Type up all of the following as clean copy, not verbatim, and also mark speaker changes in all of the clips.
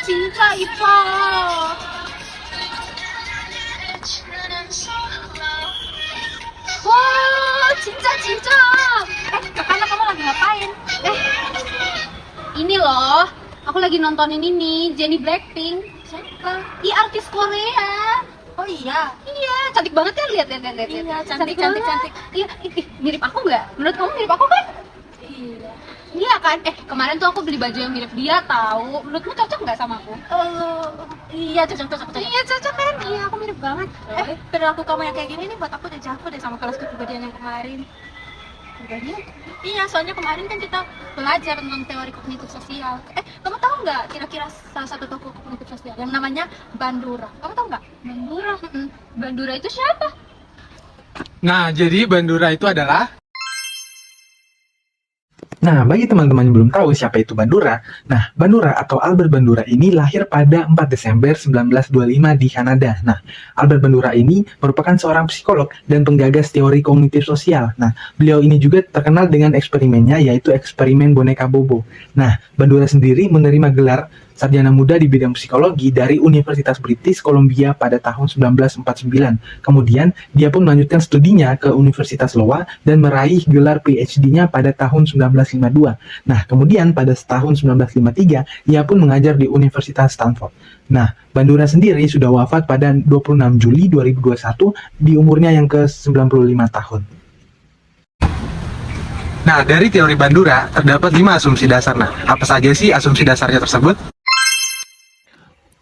Speaker 1: 진짜 이뻐. Wah, cinta. Kakaknya kamu lagi ngapain? Ini loh, aku lagi nontonin ini, Jennie Blackpink. Siapa? Artis Korea.
Speaker 2: Oh iya.
Speaker 1: Iya, cantik banget ya, lihat.
Speaker 2: Iya, cantik.
Speaker 1: Iya, mirip aku nggak? Menurut kamu mirip aku kan?
Speaker 2: Iya.
Speaker 1: Iya kan? Kemarin tuh aku beli baju yang mirip dia tahu. Menurutmu cocok nggak sama aku?
Speaker 2: Iya, cocok.
Speaker 1: Iya, cocok kan? Iya, aku mirip banget.
Speaker 2: Perilaku kamu yang kayak gini nih buat aku udah jauh deh sama kelas kepribadian yang kemarin.
Speaker 1: Bedanya?
Speaker 2: Iya, soalnya kemarin kan kita belajar tentang teori kognitif sosial. Kamu tahu nggak kira-kira salah satu tokoh kognitif sosial yang namanya Bandura? Kamu tahu nggak?
Speaker 1: Bandura. Bandura itu siapa?
Speaker 3: Nah, jadi Bandura itu adalah...
Speaker 4: Nah, bagi teman-teman yang belum tahu siapa itu Bandura, Bandura atau Albert Bandura ini lahir pada 4 Desember 1925 di Kanada. Nah, Albert Bandura ini merupakan seorang psikolog dan penggagas teori kognitif sosial. Nah, beliau ini juga terkenal dengan eksperimennya, yaitu eksperimen boneka Bobo. Nah, Bandura sendiri menerima gelar sarjana muda di bidang psikologi dari Universitas British Columbia pada tahun 1949. Kemudian, dia pun melanjutkan studinya ke Universitas Iowa dan meraih gelar PhD-nya pada tahun 1952. Nah, kemudian pada tahun 1953, ia pun mengajar di Universitas Stanford. Nah, Bandura sendiri sudah wafat pada 26 Juli 2021 di umurnya yang ke-95 tahun.
Speaker 3: Nah, dari teori Bandura, terdapat 5 asumsi dasar. Nah, apa saja sih asumsi dasarnya tersebut?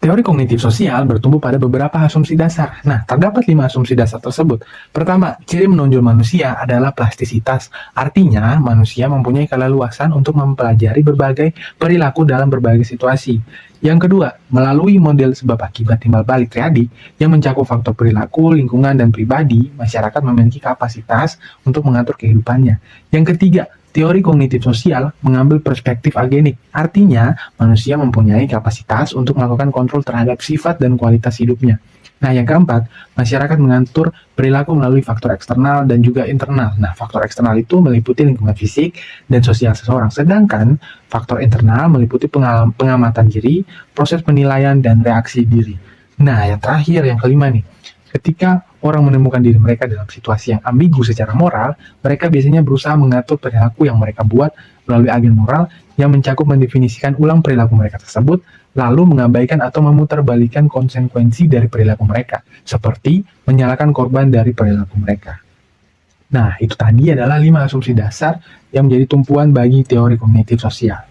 Speaker 4: Teori kognitif sosial bertumbuh pada beberapa asumsi dasar. Nah, terdapat 5 asumsi dasar tersebut. Pertama, ciri menonjol manusia adalah plastisitas. Artinya, manusia mempunyai keleluasan untuk mempelajari berbagai perilaku dalam berbagai situasi. Yang kedua, melalui model sebab akibat timbal balik triadik yang mencakup faktor perilaku, lingkungan, dan pribadi, masyarakat memiliki kapasitas untuk mengatur kehidupannya. Yang ketiga, teori kognitif sosial mengambil perspektif agenik, artinya manusia mempunyai kapasitas untuk melakukan kontrol terhadap sifat dan kualitas hidupnya. Nah, yang keempat, masyarakat mengatur perilaku melalui faktor eksternal dan juga internal. Nah, faktor eksternal itu meliputi lingkungan fisik dan sosial seseorang, sedangkan faktor internal meliputi pengamatan diri, proses penilaian, dan reaksi diri. Nah, yang terakhir, yang kelima nih, ketika orang menemukan diri mereka dalam situasi yang ambigu secara moral, mereka biasanya berusaha mengatur perilaku yang mereka buat melalui agen moral yang mencakup mendefinisikan ulang perilaku mereka tersebut, lalu mengabaikan atau memutarbalikkan konsekuensi dari perilaku mereka, seperti menyalahkan korban dari perilaku mereka. Nah, itu tadi adalah 5 asumsi dasar yang menjadi tumpuan bagi teori kognitif sosial.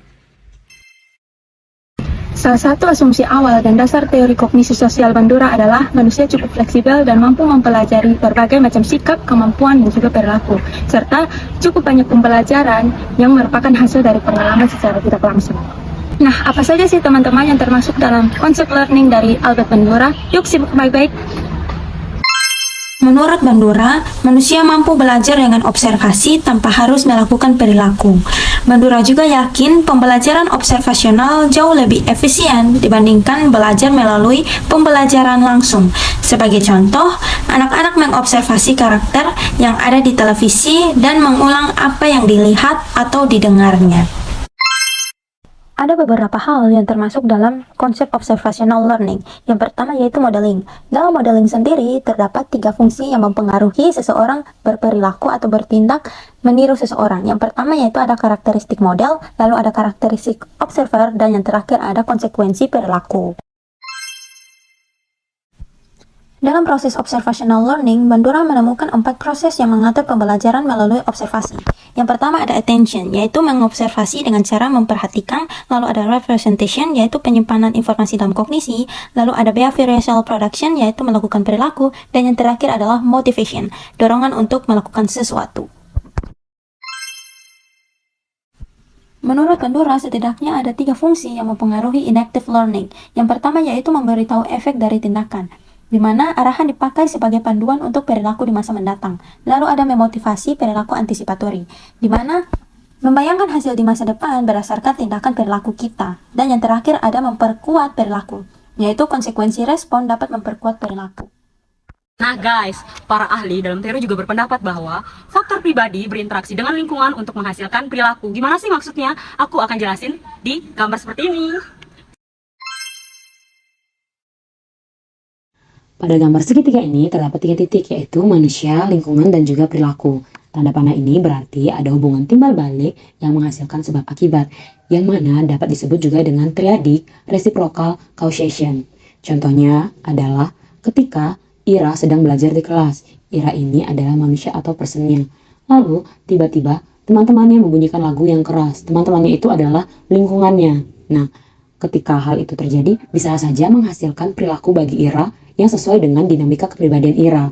Speaker 5: Salah satu asumsi awal dan dasar teori kognisi sosial Bandura adalah manusia cukup fleksibel dan mampu mempelajari berbagai macam sikap, kemampuan, dan juga perilaku, serta cukup banyak pembelajaran yang merupakan hasil dari pengalaman secara tidak langsung. Nah, apa saja sih teman-teman yang termasuk dalam konsep learning dari Albert Bandura? Yuk simak baik-baik.
Speaker 6: Menurut Bandura, manusia mampu belajar dengan observasi tanpa harus melakukan perilaku. Bandura juga yakin pembelajaran observasional jauh lebih efisien dibandingkan belajar melalui pembelajaran langsung. Sebagai contoh, anak-anak mengobservasi karakter yang ada di televisi dan mengulang apa yang dilihat atau didengarnya.
Speaker 5: Ada beberapa hal yang termasuk dalam konsep observational learning. Yang pertama yaitu modeling. Dalam modeling sendiri, terdapat 3 fungsi yang mempengaruhi seseorang berperilaku atau bertindak meniru seseorang. Yang pertama yaitu ada karakteristik model, lalu ada karakteristik observer, dan yang terakhir ada konsekuensi perilaku. Dalam proses observational learning, Bandura menemukan 4 proses yang mengatur pembelajaran melalui observasi. Yang pertama ada attention, yaitu mengobservasi dengan cara memperhatikan, lalu ada representation, yaitu penyimpanan informasi dalam kognisi, lalu ada behavioral production, yaitu melakukan perilaku, dan yang terakhir adalah motivation, dorongan untuk melakukan sesuatu. Menurut Bandura, setidaknya ada 3 fungsi yang mempengaruhi inactive learning. Yang pertama yaitu memberitahu efek dari tindakan, di mana arahan dipakai sebagai panduan untuk perilaku di masa mendatang. Lalu ada memotivasi perilaku antisipatori, di mana membayangkan hasil di masa depan berdasarkan tindakan perilaku kita. Dan yang terakhir ada memperkuat perilaku, yaitu konsekuensi respon dapat memperkuat perilaku.
Speaker 7: Nah guys, para ahli dalam teori juga berpendapat bahwa faktor pribadi berinteraksi dengan lingkungan untuk menghasilkan perilaku. Gimana sih maksudnya? Aku akan jelasin di gambar seperti ini.
Speaker 8: Pada gambar segitiga ini terdapat 3 titik, yaitu manusia, lingkungan, dan juga perilaku. Tanda panah ini berarti ada hubungan timbal balik yang menghasilkan sebab akibat, yang mana dapat disebut juga dengan triadic reciprocal causation. Contohnya adalah ketika Ira sedang belajar di kelas. Ira ini adalah manusia atau personnya. Lalu tiba-tiba teman-temannya membunyikan lagu yang keras. Teman-temannya itu adalah lingkungannya. Nah, ketika hal itu terjadi, bisa saja menghasilkan perilaku bagi Ira yang sesuai dengan dinamika kepribadian Ira.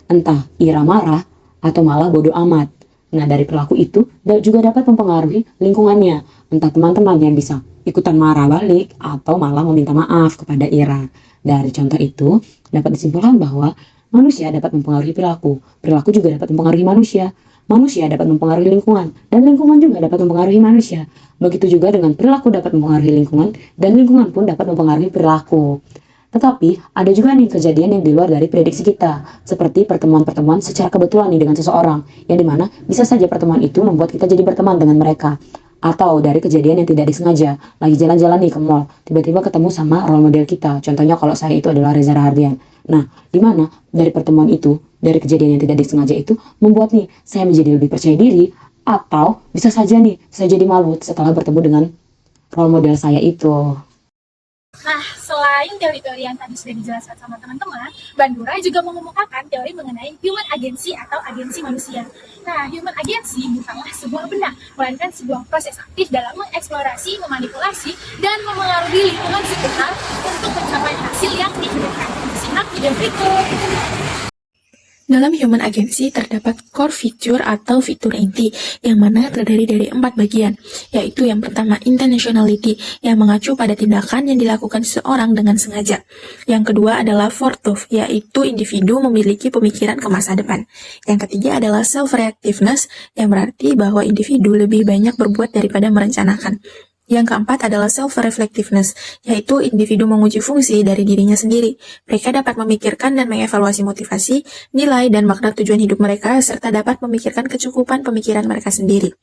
Speaker 8: Entah Ira marah atau malah bodoh amat. Nah, dari perilaku itu juga dapat mempengaruhi lingkungannya. Entah teman-temannya bisa ikutan marah balik atau malah meminta maaf kepada Ira. Dari contoh itu, dapat disimpulkan bahwa manusia dapat mempengaruhi perilaku. Perilaku juga dapat mempengaruhi manusia. Manusia dapat mempengaruhi lingkungan, dan lingkungan juga dapat mempengaruhi manusia. Begitu juga dengan perilaku dapat mempengaruhi lingkungan, dan lingkungan pun dapat mempengaruhi perilaku. Tetapi, ada juga nih kejadian yang di luar dari prediksi kita, seperti pertemuan-pertemuan secara kebetulan nih dengan seseorang, yang dimana bisa saja pertemuan itu membuat kita jadi berteman dengan mereka. Atau dari kejadian yang tidak disengaja, lagi jalan-jalan nih ke mall, tiba-tiba ketemu sama role model kita. Contohnya kalau saya itu adalah Reza Rahardian. Nah, dimana dari pertemuan itu, dari kejadian yang tidak disengaja itu, membuat nih saya menjadi lebih percaya diri, atau bisa saja nih saya jadi malu setelah bertemu dengan role model saya itu.
Speaker 2: Nah, selain teori-teori yang tadi sudah dijelaskan sama teman-teman, Bandura juga mengemukakan teori mengenai human agency atau agensi manusia. Nah, human agency bukanlah sebuah benda, melainkan sebuah proses aktif dalam mengeksplorasi, memanipulasi, dan memengaruhi lingkungan sekitar untuk mencapai hasil yang diinginkan. Simak video berikut.
Speaker 6: Dalam human agency terdapat core feature atau fitur inti yang mana terdiri dari 4 bagian, yaitu yang pertama intentionality yang mengacu pada tindakan yang dilakukan seseorang dengan sengaja. Yang kedua adalah forethought, yaitu individu memiliki pemikiran ke masa depan. Yang ketiga adalah self-reactiveness yang berarti bahwa individu lebih banyak berbuat daripada merencanakan. Yang keempat adalah self-reflectiveness, yaitu individu menguji fungsi dari dirinya sendiri. Mereka dapat memikirkan dan mengevaluasi motivasi, nilai, dan makna tujuan hidup mereka, serta dapat memikirkan kecukupan pemikiran mereka sendiri.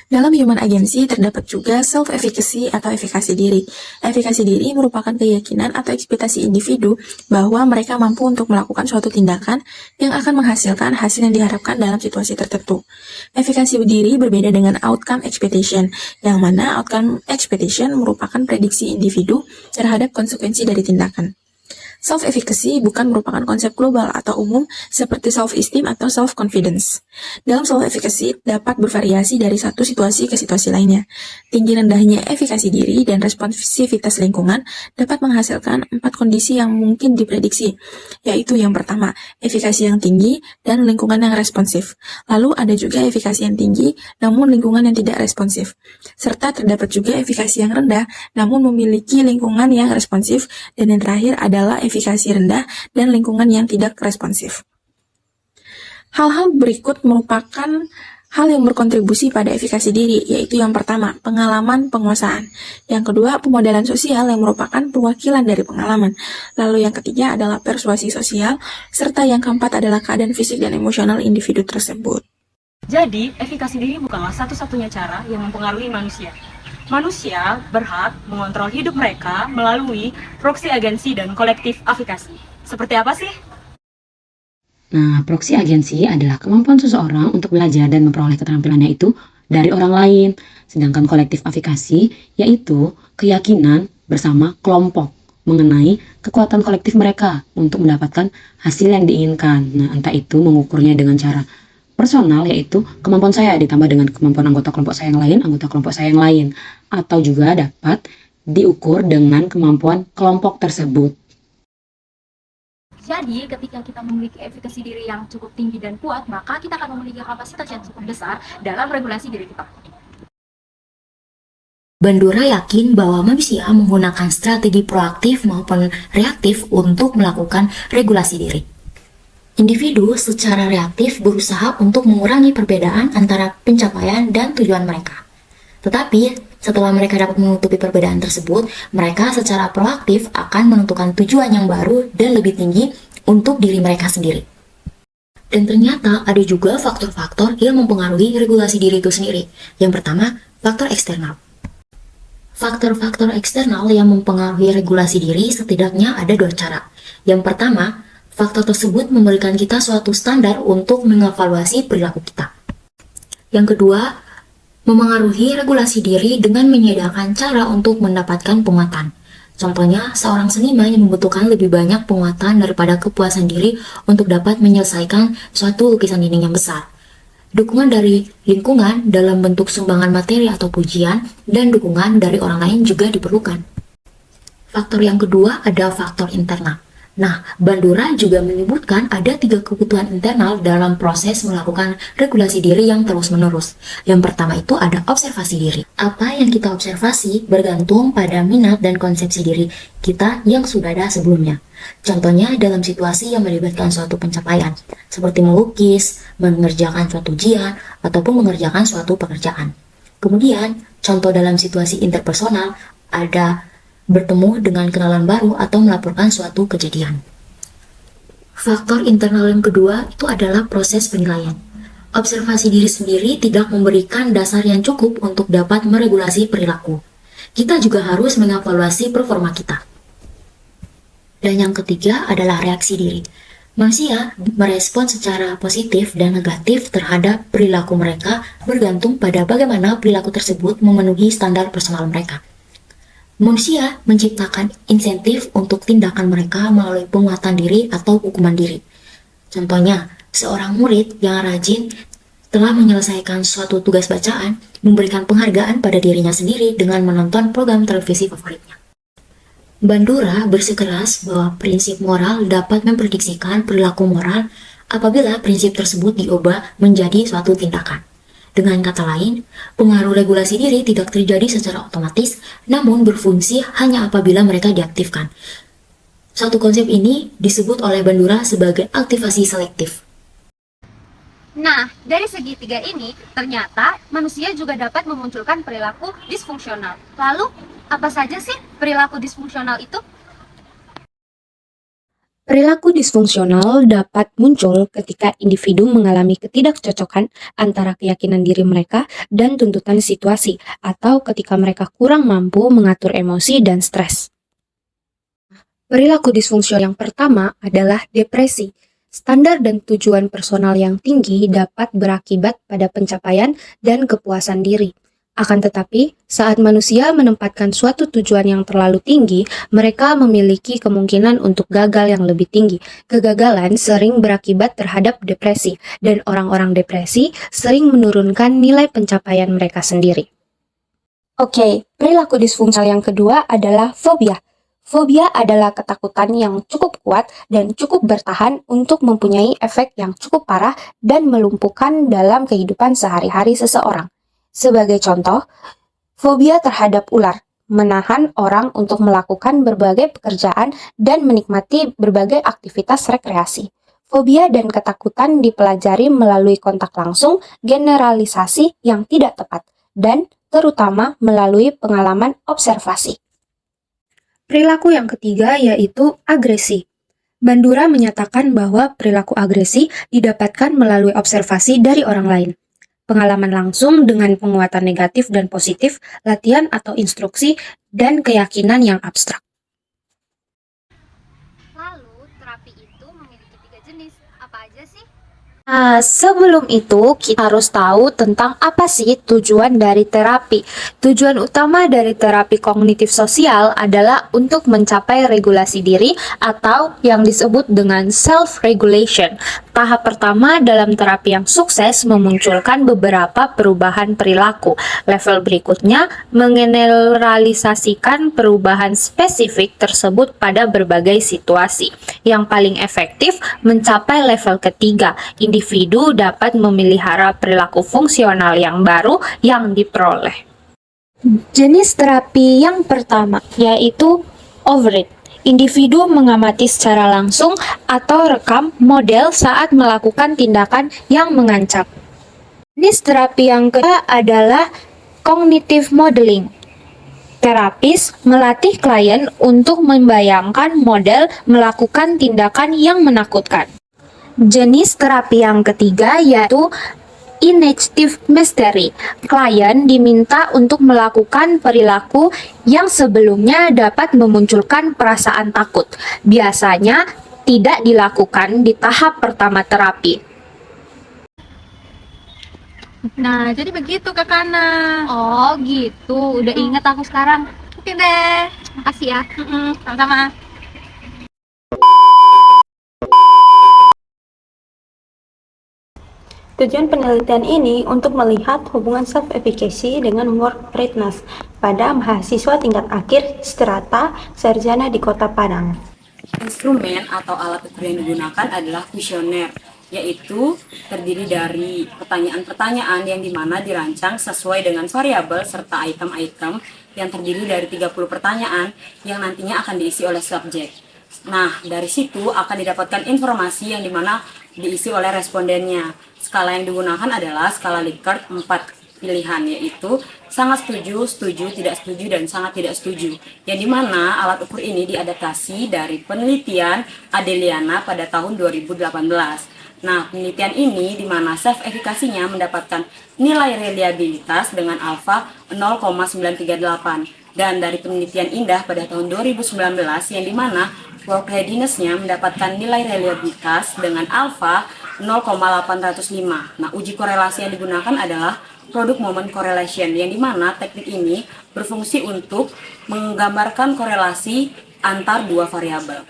Speaker 6: Dalam human agency terdapat juga self-efficacy atau efikasi diri. Efikasi diri merupakan keyakinan atau ekspektasi individu bahwa mereka mampu untuk melakukan suatu tindakan yang akan menghasilkan hasil yang diharapkan dalam situasi tertentu. Efikasi diri berbeda dengan outcome expectation, yang mana outcome expectation merupakan prediksi individu terhadap konsekuensi dari tindakan. Self-efficacy bukan merupakan konsep global atau umum seperti self-esteem atau self-confidence. Dalam self-efficacy dapat bervariasi dari satu situasi ke situasi lainnya. Tinggi rendahnya efikasi diri dan responsivitas lingkungan dapat menghasilkan 4 kondisi yang mungkin diprediksi, yaitu yang pertama, efikasi yang tinggi dan lingkungan yang responsif. Lalu ada juga efikasi yang tinggi namun lingkungan yang tidak responsif. Serta terdapat juga efikasi yang rendah namun memiliki lingkungan yang responsif, dan yang terakhir adalah efikasi rendah dan lingkungan yang tidak responsif. Hal-hal berikut merupakan hal yang berkontribusi pada efikasi diri, yaitu yang pertama, pengalaman penguasaan. Yang kedua, pemodelan sosial yang merupakan perwakilan dari pengalaman. Lalu yang ketiga adalah persuasi sosial, serta yang keempat adalah keadaan fisik dan emosional individu tersebut.
Speaker 7: Jadi, efikasi diri bukanlah satu-satunya cara yang mempengaruhi manusia. Manusia berhak mengontrol hidup mereka melalui proksi agensi dan kolektif efikasi. Seperti apa sih?
Speaker 8: Nah, proksi agensi adalah kemampuan seseorang untuk belajar dan memperoleh keterampilannya itu dari orang lain. Sedangkan kolektif efikasi yaitu keyakinan bersama kelompok mengenai kekuatan kolektif mereka untuk mendapatkan hasil yang diinginkan. Nah, entah itu mengukurnya dengan cara personal, yaitu kemampuan saya ditambah dengan kemampuan anggota kelompok saya yang lain, anggota kelompok saya yang lain. Atau juga dapat diukur dengan kemampuan kelompok tersebut.
Speaker 1: Jadi, ketika kita memiliki efikasi diri yang cukup tinggi dan kuat, maka kita akan memiliki kapasitas yang cukup besar dalam regulasi diri kita.
Speaker 9: Bandura yakin bahwa manusia menggunakan strategi proaktif maupun reaktif untuk melakukan regulasi diri. Individu secara reaktif berusaha untuk mengurangi perbedaan antara pencapaian dan tujuan mereka. Tetapi, setelah mereka dapat menutupi perbedaan tersebut, mereka secara proaktif akan menentukan tujuan yang baru dan lebih tinggi untuk diri mereka sendiri. Dan ternyata ada juga faktor-faktor yang mempengaruhi regulasi diri itu sendiri. Yang pertama, faktor eksternal. Faktor-faktor eksternal yang mempengaruhi regulasi diri setidaknya ada 2 cara, Yang pertama, faktor tersebut memberikan kita suatu standar untuk mengevaluasi perilaku kita. Yang kedua, memengaruhi regulasi diri dengan menyediakan cara untuk mendapatkan penguatan. Contohnya, seorang seniman yang membutuhkan lebih banyak penguatan daripada kepuasan diri untuk dapat menyelesaikan suatu lukisan dinding yang besar. Dukungan dari lingkungan dalam bentuk sumbangan materi atau pujian, dan dukungan dari orang lain juga diperlukan. Faktor yang kedua ada faktor internal. Nah, Bandura juga menyebutkan ada 3 kebutuhan internal dalam proses melakukan regulasi diri yang terus-menerus. Yang pertama itu ada observasi diri. Apa yang kita observasi bergantung pada minat dan konsepsi diri kita yang sudah ada sebelumnya. Contohnya dalam situasi yang melibatkan suatu pencapaian, seperti melukis, mengerjakan suatu ujian, ataupun mengerjakan suatu pekerjaan. Kemudian, contoh dalam situasi interpersonal ada bertemu dengan kenalan baru atau melaporkan suatu kejadian. Faktor internal yang kedua itu adalah proses penilaian. Observasi diri sendiri tidak memberikan dasar yang cukup untuk dapat meregulasi perilaku. Kita juga harus mengevaluasi performa kita. Dan yang ketiga adalah reaksi diri. Manusia merespon secara positif dan negatif terhadap perilaku mereka bergantung pada bagaimana perilaku tersebut memenuhi standar personal mereka. Manusia menciptakan insentif untuk tindakan mereka melalui penguatan diri atau hukuman diri. Contohnya, seorang murid yang rajin telah menyelesaikan suatu tugas bacaan, memberikan penghargaan pada dirinya sendiri dengan menonton program televisi favoritnya. Bandura bersikeras bahwa prinsip moral dapat memprediksikan perilaku moral apabila prinsip tersebut diubah menjadi suatu tindakan. Dengan kata lain, pengaruh regulasi diri tidak terjadi secara otomatis, namun berfungsi hanya apabila mereka diaktifkan. Satu konsep ini disebut oleh Bandura sebagai aktivasi selektif.
Speaker 1: Nah, dari segi 3 ini, ternyata manusia juga dapat memunculkan perilaku disfungsional. Lalu, apa saja sih perilaku disfungsional itu?
Speaker 10: Perilaku disfungsional dapat muncul ketika individu mengalami ketidakcocokan antara keyakinan diri mereka dan tuntutan situasi, atau ketika mereka kurang mampu mengatur emosi dan stres. Perilaku disfungsional yang pertama adalah depresi. Standar dan tujuan personal yang tinggi dapat berakibat pada pencapaian dan kepuasan diri. Akan tetapi, saat manusia menempatkan suatu tujuan yang terlalu tinggi, mereka memiliki kemungkinan untuk gagal yang lebih tinggi. Kegagalan sering berakibat terhadap depresi, dan orang-orang depresi sering menurunkan nilai pencapaian mereka sendiri. Oke, perilaku disfungsional yang kedua adalah fobia. Fobia adalah ketakutan yang cukup kuat dan cukup bertahan untuk mempunyai efek yang cukup parah dan melumpuhkan dalam kehidupan sehari-hari seseorang. Sebagai contoh, fobia terhadap ular menahan orang untuk melakukan berbagai pekerjaan dan menikmati berbagai aktivitas rekreasi. Fobia dan ketakutan dipelajari melalui kontak langsung, generalisasi yang tidak tepat, dan terutama melalui pengalaman observasi. Perilaku yang ketiga yaitu agresi. Bandura menyatakan bahwa perilaku agresi didapatkan melalui observasi dari orang lain. Pengalaman langsung dengan penguatan negatif dan positif, latihan atau instruksi, dan keyakinan yang abstrak.
Speaker 1: Lalu, terapi itu memiliki 3 jenis. Apa aja sih?
Speaker 10: Nah, sebelum itu kita harus tahu tentang apa sih tujuan dari terapi. Tujuan utama dari terapi kognitif sosial adalah untuk mencapai regulasi diri atau yang disebut dengan self-regulation. Tahap pertama dalam terapi yang sukses memunculkan beberapa perubahan perilaku. Level berikutnya mengeneralisasikan perubahan spesifik tersebut pada berbagai situasi. Yang paling efektif mencapai level ketiga. Individu dapat memelihara perilaku fungsional yang baru yang diperoleh. Jenis terapi yang pertama yaitu override. Individu mengamati secara langsung atau rekam model saat melakukan tindakan yang mengancam. Jenis terapi yang kedua adalah cognitive modeling. Terapis melatih klien untuk membayangkan model melakukan tindakan yang menakutkan. Jenis terapi yang ketiga yaitu initiative mastery. Klien diminta untuk melakukan perilaku yang sebelumnya dapat memunculkan perasaan takut. Biasanya tidak dilakukan di tahap pertama terapi.
Speaker 1: Nah, jadi begitu Kak Kana. Oh, gitu. Udah inget aku sekarang. Oke deh. Makasih ya.
Speaker 2: Sama-sama.
Speaker 6: Tujuan penelitian ini untuk melihat hubungan self-efficacy dengan work readiness pada mahasiswa tingkat akhir strata sarjana di Kota Padang.
Speaker 7: Instrumen atau alat ukur yang digunakan adalah kuesioner, yaitu terdiri dari pertanyaan-pertanyaan yang dimana dirancang sesuai dengan variabel serta item-item yang terdiri dari 30 pertanyaan yang nantinya akan diisi oleh subjek. Nah, dari situ akan didapatkan informasi yang dimana diisi oleh respondennya. Skala yang digunakan adalah skala Likert 4 pilihan, yaitu sangat setuju, setuju, tidak setuju, dan sangat tidak setuju. Yang dimana alat ukur ini diadaptasi dari penelitian Adeliana pada tahun 2018. Nah, penelitian ini di mana self-effikasinya mendapatkan nilai reliabilitas dengan alfa 0,938. Dan dari penelitian Indah pada tahun 2019 yang dimana work readiness-nya mendapatkan nilai reliabilitas dengan alfa 0,805. Nah, uji korelasi yang digunakan adalah product moment correlation, yang dimana teknik ini berfungsi untuk menggambarkan korelasi antar dua variabel.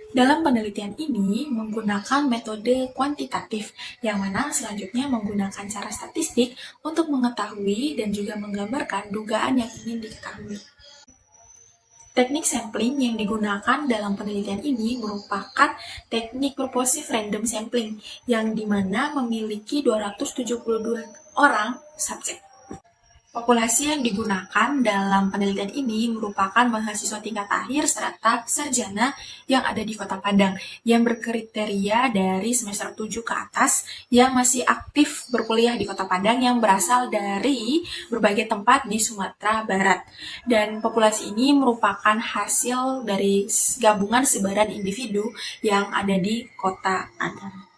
Speaker 2: Dalam penelitian ini menggunakan metode kuantitatif, yang mana selanjutnya menggunakan cara statistik untuk mengetahui dan juga menggambarkan dugaan yang ingin diketahui. Teknik sampling yang digunakan dalam penelitian ini merupakan teknik purposive random sampling, yang dimana memiliki 272 orang subjek. Populasi yang digunakan dalam penelitian ini merupakan mahasiswa tingkat akhir serta sarjana yang ada di Kota Padang, yang berkriteria dari semester 7 ke atas, yang masih aktif berkuliah di Kota Padang, yang berasal dari berbagai tempat di Sumatera Barat. Dan populasi ini merupakan hasil dari gabungan sebaran individu yang ada di Kota Padang.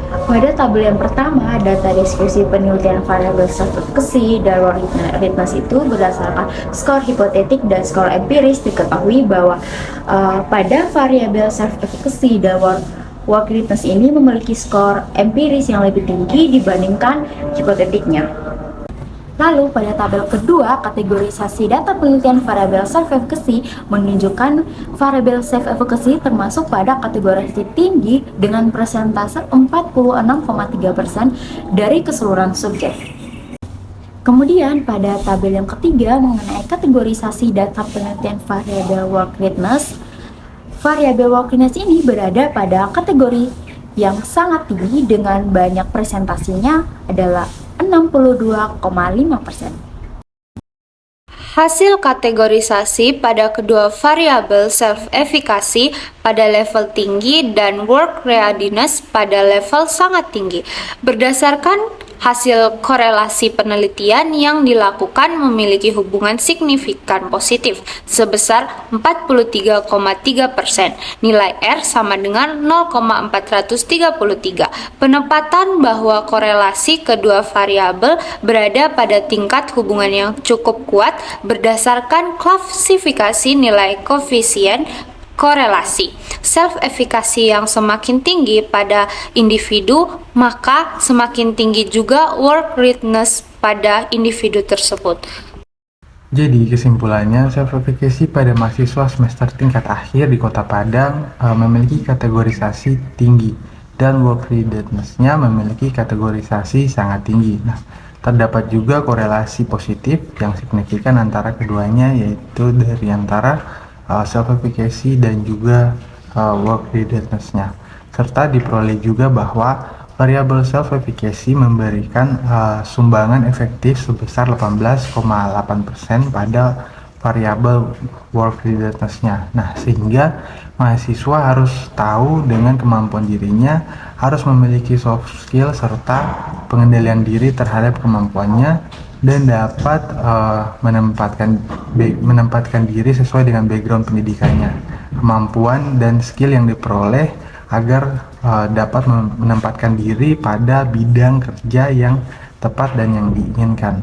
Speaker 11: Pada tabel yang pertama, data diskusi penelitian variabel self-efficacy dan work readiness itu berdasarkan skor hipotetik dan skor empiris. Diketahui bahwa pada variabel self-efficacy dan work readiness ini memiliki skor empiris yang lebih tinggi dibandingkan hipotetiknya. Lalu pada tabel kedua, kategorisasi data penelitian variabel self-efficacy menunjukkan variabel self-efficacy termasuk pada kategorisasi tinggi dengan persentase 46,3% dari keseluruhan subjek. Kemudian pada tabel yang ketiga mengenai kategorisasi data penelitian variabel work readiness, variabel work readiness ini berada pada kategori yang sangat tinggi dengan banyak presentasinya adalah 62,5%.
Speaker 10: Hasil kategorisasi pada kedua variabel self-efficacy pada level tinggi dan work readiness pada level sangat tinggi. Berdasarkan hasil korelasi penelitian yang dilakukan memiliki hubungan signifikan positif sebesar 43,3%. Nilai R sama dengan 0,433. Penempatan bahwa korelasi kedua variabel berada pada tingkat hubungan yang cukup kuat berdasarkan klasifikasi nilai koefisien korelasi. Self-efficacy yang semakin tinggi pada individu, maka semakin tinggi juga work readiness pada individu tersebut.
Speaker 4: Jadi kesimpulannya, self-efficacy pada mahasiswa semester tingkat akhir di Kota Padang memiliki kategorisasi tinggi dan work readiness-nya memiliki kategorisasi sangat tinggi. Nah, terdapat juga korelasi positif yang signifikan antara keduanya, yaitu dari antara self-efficacy dan juga work readiness-nya. Serta diperoleh juga bahwa variabel self-efficacy memberikan sumbangan efektif sebesar 18,8% pada variabel work readiness-nya. Nah, sehingga mahasiswa harus tahu dengan kemampuan dirinya, harus memiliki soft skill serta pengendalian diri terhadap kemampuannya, dan dapat menempatkan diri sesuai dengan background pendidikannya. Kemampuan dan skill yang diperoleh agar dapat menempatkan diri pada bidang kerja yang tepat dan yang diinginkan.